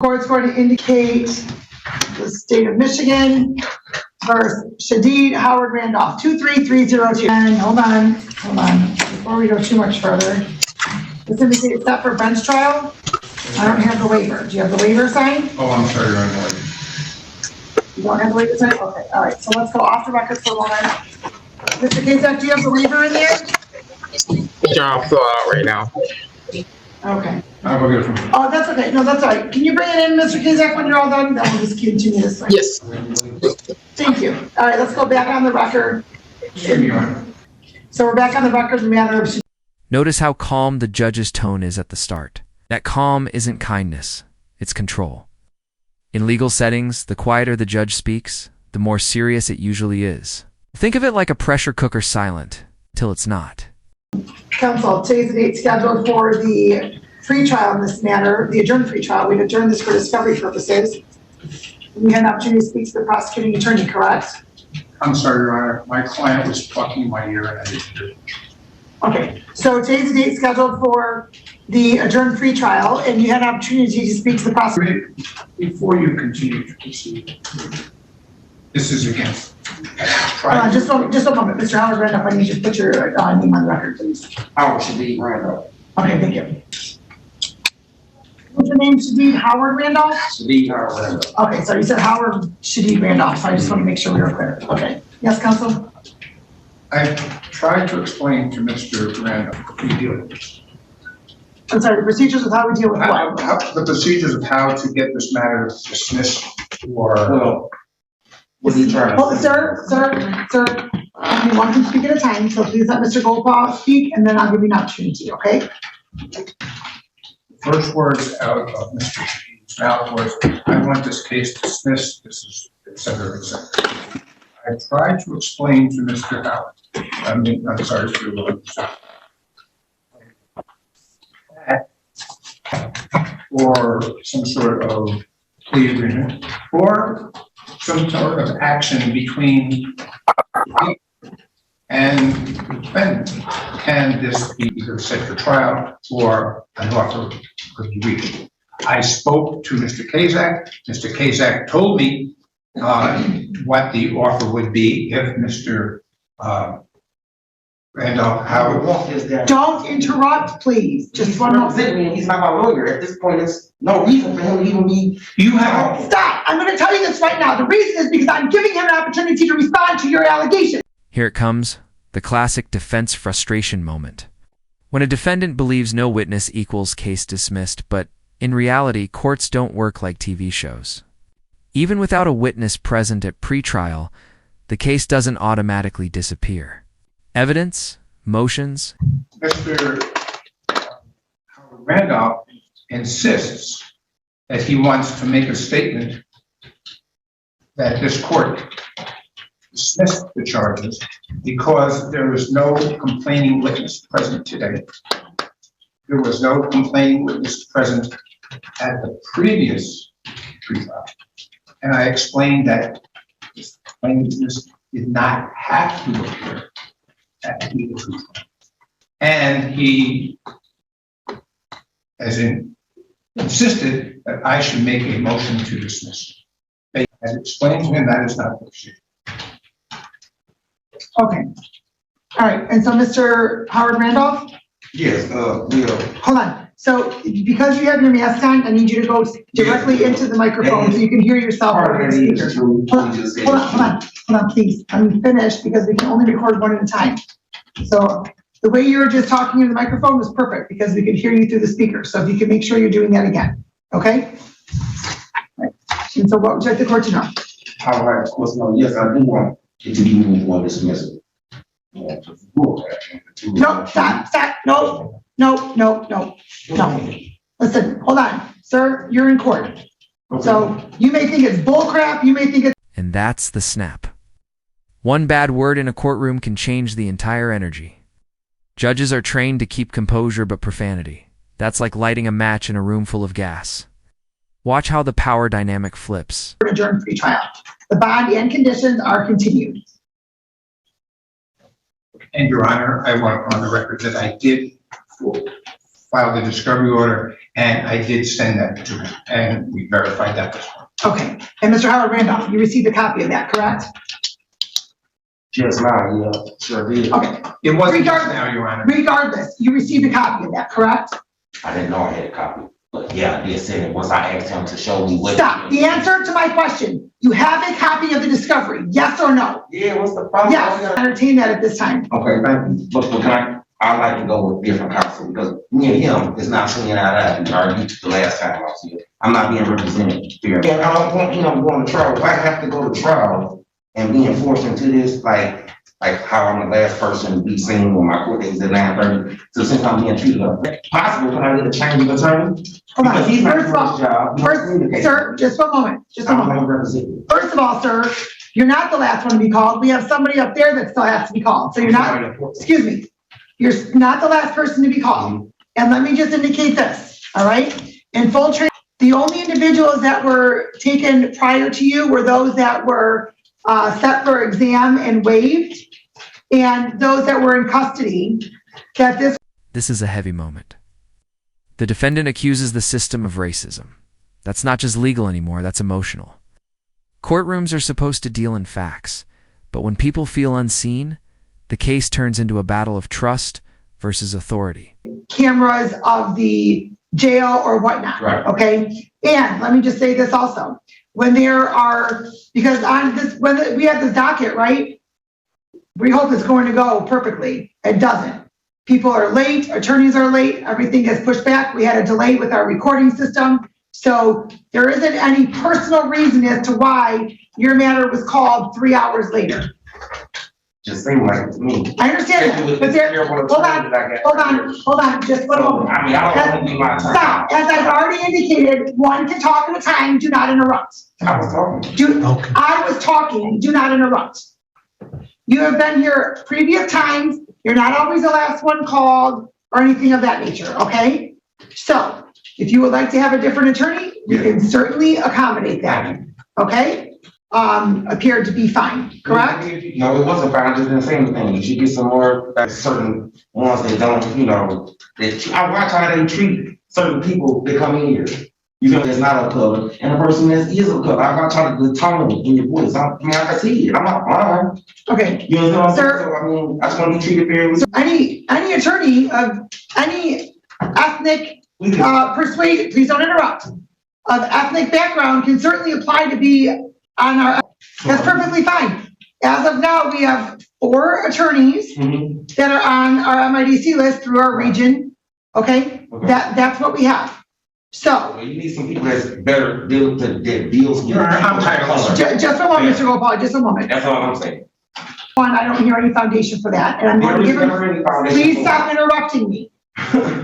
Court's going to indicate the state of Michigan versus Shadid Howard Randolph, 23302. And hold on, before we go too much further. This indicates set for bench trial. I don't have the waiver. Do you have the waiver signed? Oh, I'm sorry, you're on the waiver. You don't have the waiver signed? Okay, all right. So let's go off the record for a moment. Mr. Kazak, do you have the waiver in there? I'll fill it out right now. Okay. I'll go get it from you. Oh, that's okay. No, that's all right. Can you bring it in, Mr. Kazak, when you're all done? Then we'll just continue this way. Yes. Thank you. All right, let's go back on the record. So we're back on the record in the matter of... Notice how calm the judge's tone is at the start. That calm isn't kindness, it's control. In legal settings, the quieter the judge speaks, the more serious it usually is. Think of it like a pressure cooker silent, till it's not. Counsel, today's the date scheduled for the free trial in this matter, the adjourned free trial. We've adjourned this for discovery purposes. We had an opportunity to speak to the prosecuting attorney, correct? I'm sorry, Your Honor. My client was plucking my ear and I didn't hear it. Okay, so today's the date scheduled for the adjourned free trial, and you had an opportunity to speak to the prosecutor. Before you continue to proceed, this is against. Just a moment, Mr. Howard Randolph, I need you to put your name on the record, please. Howard Shadid Randolph. Okay, thank you. What's your name, Shadid Howard Randolph? Shadid Howard Randolph. Okay, so you said Howard Shadid Randolph, so I just want to make sure we were clear. Okay, yes, counsel? I tried to explain to Mr. Randolph what we deal with. I'm sorry, the procedures of how we deal with what? The procedures of how to get this matter dismissed or. Well, what are you trying to Oh, sir, you want to speak at a time, so please let Mr. Goldpaw speak, and then I'll give you an opportunity, okay? First words out of Mr. Shadid's mouth was, I want this case dismissed, this is, et cetera, et cetera. I tried to explain to Mr. Howard, I'm sorry, to or some sort of plea agreement, or some sort of action between me and the defendant. Can this be either set for trial or an offer could be reached? I spoke to Mr. Kazak. Mr. Kazak told me what the offer would be if Mr. Randolph Howard. Don't interrupt, please. Just one moment. He's not my lawyer. At this point, there's no reason for him to even be. You have. Stop! I'm going to tell you this right now. The reason is because I'm giving him an opportunity to respond to your allegation. Here it comes, the classic defense frustration moment. When a defendant believes no witness equals case dismissed, but in reality, courts don't work like TV shows. Even without a witness present at pretrial, the case doesn't automatically disappear. Evidence, motions. Mr. Howard Randolph insists that he wants to make a statement that this court dismissed the charges because there was no complaining witness present today. There was no complaining witness present at the previous pretrial. And I explained that this complaining witness did not have to appear at either pretrial. And he, as in, insisted that I should make a motion to dismiss. I explained to him that is not the procedure. Okay. All right. And so, Mr. Howard Randolph? Yes, Hold on. So, because you have your mask on, I need you to go directly into the microphone so you can hear yourself over the speaker. Hold on, please. I'm finished because we can only record one at a time. So, the way you were just talking in the microphone was perfect because we could hear you through the speaker. So, if you can make sure you're doing that again. Okay? Right. And so, what would you like the court to know? However, of course, no, yes, I do want it to be moved on dismissal. No, stop. No. Listen, hold on. Sir, you're in court. Okay. So you may think it's bullcrap, you may think it's... And that's the snap. One bad word in a courtroom can change the entire energy. Judges are trained to keep composure but profanity. That's like lighting a match in a room full of gas. Watch how the power dynamic flips. Adjourned free trial. The bond and conditions are continued. And Your Honor, I want on the record that I did file the discovery order and I did send that to him, and we verified that this morning. Okay, and Mr. Howard Randolph, you received a copy of that, correct? Just now, yeah, sure did. Okay, It wasn't just Regardless- now, Your Honor. regardless, you received a copy of that, correct? I didn't know I had a copy, but yeah, I did send it once I asked him to show me what. Stop, the answer to my question, you have a copy of the discovery, yes or no? Yeah, what's the problem? Yes, entertain that at this time. Okay, thank you. But can I like to go with different counsel because me and him is not seeing eye to eye. We argued the last time I was here. I'm not being represented here. And I don't want him going to trial. If I have to go to trial and be enforced into this, like how I'm the last person to be seen when my court date is at 9:30. So since I'm being treated possible, can I get a change of attorney? Hold on, Because he's not first of doing all, his job. He's first, communicating. sir, just a moment, just a I'm moment. not represented. First of all, sir, you're not the last one to be called. We have somebody up there that still has to be called. So you're not, excuse me, you're not the last person to be called. And let me just indicate this, all right? In full the only individuals that were taken prior to you were those that were set for exam and waived, and those that were in custody, that This is a heavy moment. The defendant accuses the system of racism. That's not just legal anymore, that's emotional. Courtrooms are supposed to deal in facts, but when people feel unseen, the case turns into a battle of trust versus authority. cameras of the jail or whatnot, Right. okay? And let me just say this also, when there are, because on this, when we have this docket, right? We hope it's going to go perfectly. It doesn't. People are late, attorneys are late, everything gets pushed back. We had a delay with our recording system. So there isn't any personal reason as to why your matter was called 3 hours later. Just seemed like it to me. I understand that, but there, hold on, just one moment. I mean, I don't want to be my attorney. Stop, as I've already indicated, one can talk at a time, do not interrupt. I was talking. I was talking, do not interrupt. You have been here previous times, you're not always the last one called or anything of that nature, okay? So, if you would like to have a different attorney, we can certainly accommodate that, okay? Appeared to be fine, correct? No, it wasn't fine. I just didn't say anything. You should get some more, like, certain ones that don't, you know, I watch how they treat certain people that come in here. You know, that's not a color, and the person that is a color. I watch how the tone in your voice. I mean, I can see it. I'm not blind. Okay, You know what I'm saying? Sir. So, I mean, I just want to be treated fairly. so any attorney of any ethnic persuasion, please don't interrupt, of ethnic background can certainly apply to be on our, that's perfectly fine. As of now, we have 4 attorneys Mhm. that are on our MIDC list through our region, okay? Okay. That's what we have. So, Well, you need some people that's better that deals with. I'm tired of this. just a moment, Mr. Gopal, just a moment. That's all I'm saying. One, I don't hear any foundation for that, and I'm going to give him, please stop interrupting me.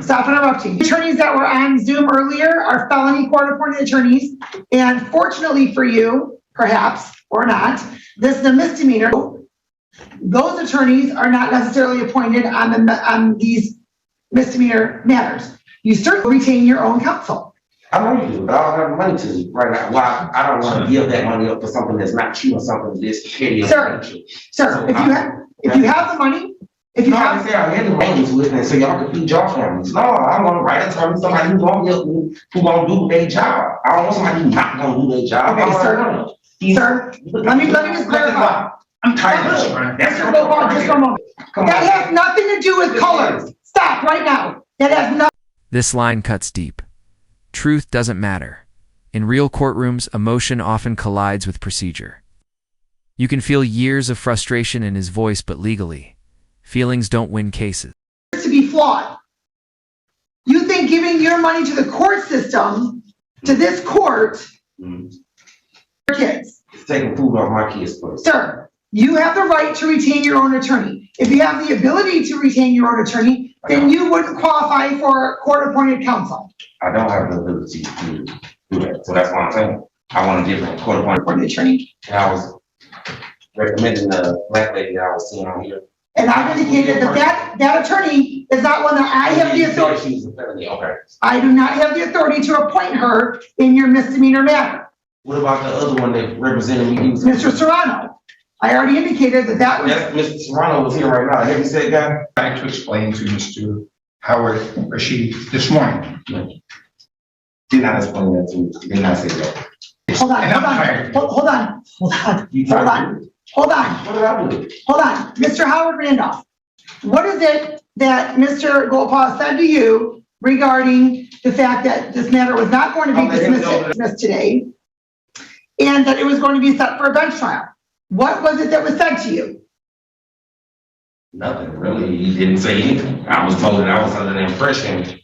Stop interrupting. Attorneys that were on Zoom earlier are felony court-appointed attorneys, and fortunately for you, perhaps, or not, this is a misdemeanor. Those attorneys are not necessarily appointed on these misdemeanor matters. You certainly retain your own counsel. I know you do, but I don't have money to right now. Why? I don't want to give that money up for something that's not true or something that's petty. Sir, Sir, if you have the money, if you No, I have, say I had the money to it, and so y'all can feed your families. No, I want to write a term, somebody who's gonna help me, who gonna do their job. I don't want somebody who's not gonna do their job. Okay, I sir. want to- Sir, let me just clarify. I'm tired of this, Brian. Mr. Gopal, just for a moment. Come That on. has nothing to do with colors. Stop right now. That has nothing. This line cuts deep. Truth doesn't matter. In real courtrooms, emotion often collides with procedure. You can feel years of frustration in his voice, but legally, feelings don't win cases. To be flawed. You think giving your money to the court system, to this court, Mhm. for kids. It's taking food off my kids' plate. Sir, you have the right to retain your own attorney. If you have the ability to retain your own attorney, then you wouldn't qualify for court-appointed counsel. I don't have the ability to do that, so that's what I'm saying. I want a different court-appointed. Court-appointed attorney. And I was recommending the black lady that I was seeing on here. And I've indicated that attorney is not one that I have the authority. She's a felony, okay. I do not have the authority to appoint her in your misdemeanor matter. What about the other one that represented me? Mr. Serrano, I already indicated that was, Yes, Mr. Serrano was here right now. Have you said that? Trying to explain to Mr. Howard Rashid this morning Did not explain that to me. Did not say that. Hold on, And hold I'm on, tired. hold on, hold on, You hold tried on, to do. hold on, What did I do? hold on. Mr. Howard Randolph, what is it that Mr. Gopal said to you regarding the fact that this matter was not going to be I'll let him know that- dismissed today? And that it was going to be set for a bench trial? What was it that was said to you? Nothing, really. He didn't say anything. I was told that I was under the impression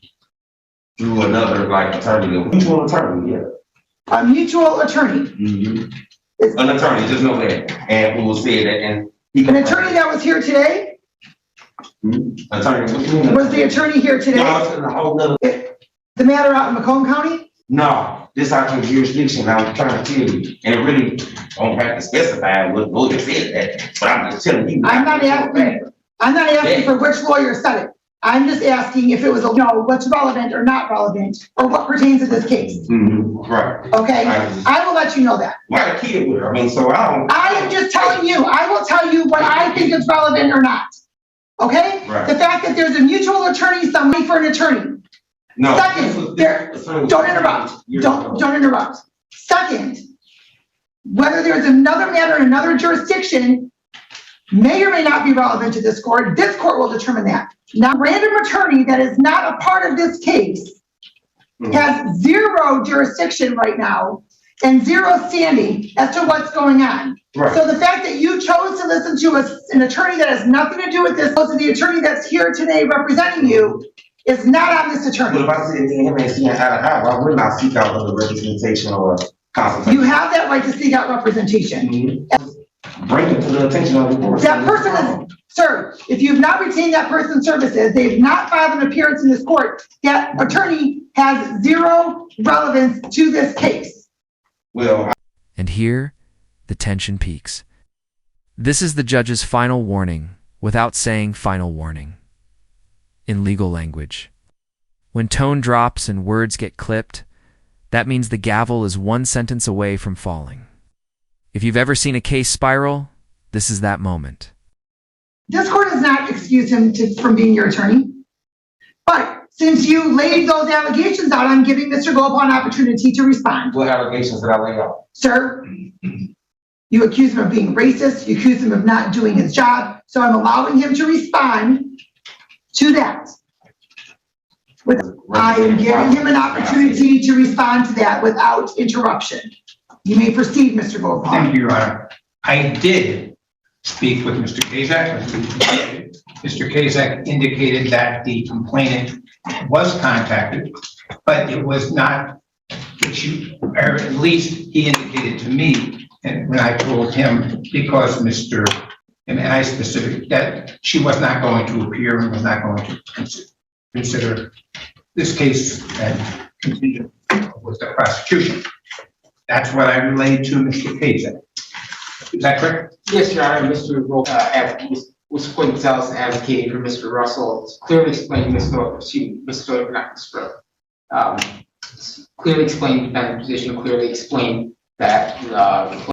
through another, like, attorney, a mutual attorney, yeah. A mutual attorney, An attorney, just know that. And who will say that, and he. an attorney that was here today? Attorney, what you mean? Was the attorney here No, today? it's in a whole nother. The matter out in Macomb County? No, this out your jurisdiction, I'm trying to tell you, and it really don't have to specify what lawyer said that, but I'm just telling you. I'm not asking for which lawyer said it. I'm just asking if it was, what's relevant or not relevant, or what pertains to this case, Right. okay? I will let you know that. Like a kid with her, I mean, so I don't. I am just telling you, I will tell you what I think is relevant or not, okay? Right. The fact that there's a mutual attorney, somebody for an attorney. No. Second, don't interrupt, don't interrupt. Second, whether there's another matter in another jurisdiction may or may not be relevant to this court will determine that. Now, random attorney that is not a part of this case has zero jurisdiction right now and zero standing as to what's going on. Right. So the fact that you chose to listen to an attorney that has nothing to do with this, opposed to the attorney that's here today representing you, is not on this attorney. But if I said me and him ain't seeing eye to eye, why wouldn't I seek out other representation or consultation? You have that right to seek out representation. Bring it to the attention of the board. That person is, sir, if you've not retained that person's services, they've not filed an appearance in this court, that attorney has zero relevance to this case. Well, And here, the tension peaks. This is the judge's final warning without saying final warning. In legal language. When tone drops and words get clipped, that means the gavel is one sentence away from falling. If you've ever seen a case spiral, this is that moment. This court does not excuse him from being your attorney. But since you laid those allegations out, I'm giving Mr. Gopal an opportunity to respond. what allegations did I lay out? Sir, you accuse him of being racist, you accuse him of not doing his job, so I'm allowing him to respond to that. I am giving him an opportunity to respond to that without interruption. You may proceed, Mr. Gopal. Thank you, Your Honor. I did speak with Mr. Kazak. Mr. Kazak indicated that the complainant was contacted, but it was not, or at least he indicated to me, and when I told him, because and I specific, that she was not going to appear and was not going to consider this case and continue with the prosecution. That's what I relayed to Mr. Kazak. Is that correct? Yes, Your Honor, Mr. was Quintel's advocating for Mr. Russell, clearly explained clearly explained the defendant's position, clearly explained that